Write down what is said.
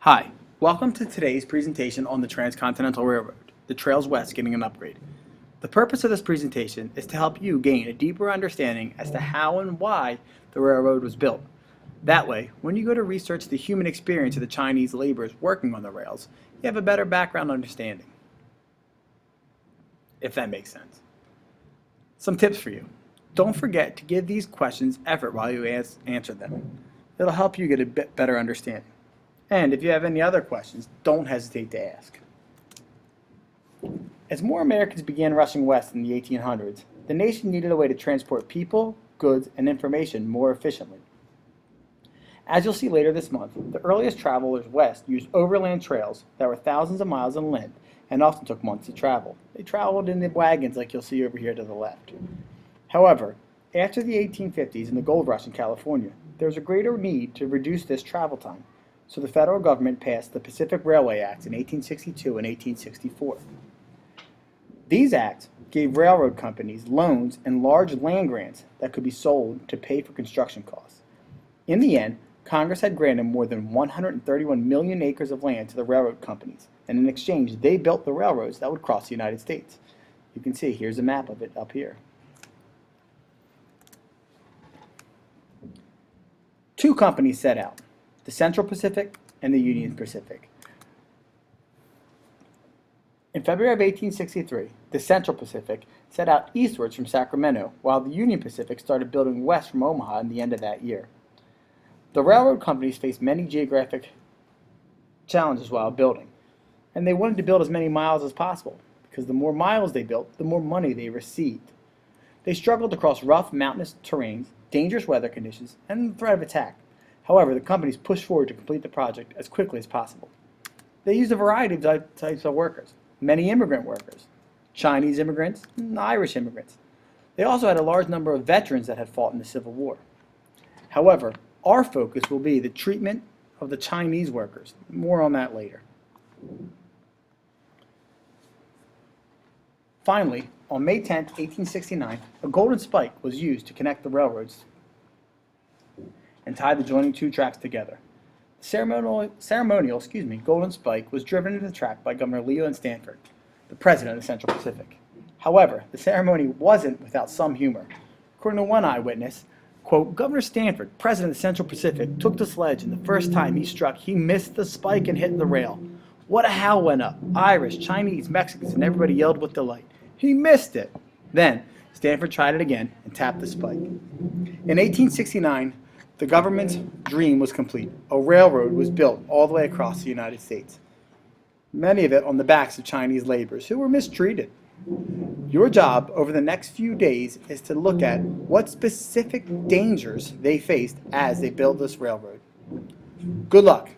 Hi, welcome to today's presentation on the Transcontinental Railroad, the Trails West getting an upgrade. The purpose of this presentation is to help you gain a deeper understanding as to how and why the railroad was built. That way, when you go to research the human experience of the Chinese laborers working on the rails, you have a better background understanding. If that makes sense. Some tips for you. Don't forget to give these questions effort while you answer them. It'll help you get a bit better understanding. And if you have any other questions, don't hesitate to ask. As more Americans began rushing west in the 1800s, the nation needed a way to transport people, goods, and information more efficiently. As you'll see later this month, the earliest travelers west used overland trails that were thousands of miles in length and often took months to travel. They traveled in the wagons like you'll see over here to the left. However, after the 1850s and the gold rush in California, there was a greater need to reduce this travel time. So the federal government passed the Pacific Railway Acts in 1862 and 1864. These acts gave railroad companies loans and large land grants that could be sold to pay for construction costs. In the end, Congress had granted more than 131 million acres of land to the railroad companies, and in exchange they built the railroads that would cross the United States. You can see here's a map of it up here. Two companies set out, the Central Pacific and the Union Pacific. In February of 1863, the Central Pacific set out eastwards from Sacramento, while the Union Pacific started building west from Omaha in the end of that year. The railroad companies faced many geographic challenges while building, and they wanted to build as many miles as possible, because the more miles they built, the more money they received. They struggled to cross rough mountainous terrains, dangerous weather conditions, and the threat of attack. However, the companies pushed forward to complete the project as quickly as possible. They used a variety of types of workers, many immigrant workers, Chinese immigrants, and Irish immigrants. They also had a large number of veterans that had fought in the Civil War. However, our focus will be the treatment of the Chinese workers. More on that later. Finally, on May 10, 1869, a golden spike was used to connect the railroads and tie the joining two tracks together. The ceremonial golden spike was driven into the track by Governor Leland Stanford, the president of the Central Pacific. However, the ceremony wasn't without some humor. According to one eyewitness, quote, Governor Stanford, president of the Central Pacific, took the sledge, and the first time he struck, he missed the spike and hit the rail. What a howl went up. Irish, Chinese, Mexicans, and everybody yelled with delight. He missed it. Then, Stanford tried it again and tapped the spike. In 1869, the government's dream was complete. A railroad was built all the way across the United States, many of it on the backs of Chinese laborers who were mistreated. Your job over the next few days is to look at what specific dangers they faced as they built this railroad. Good luck.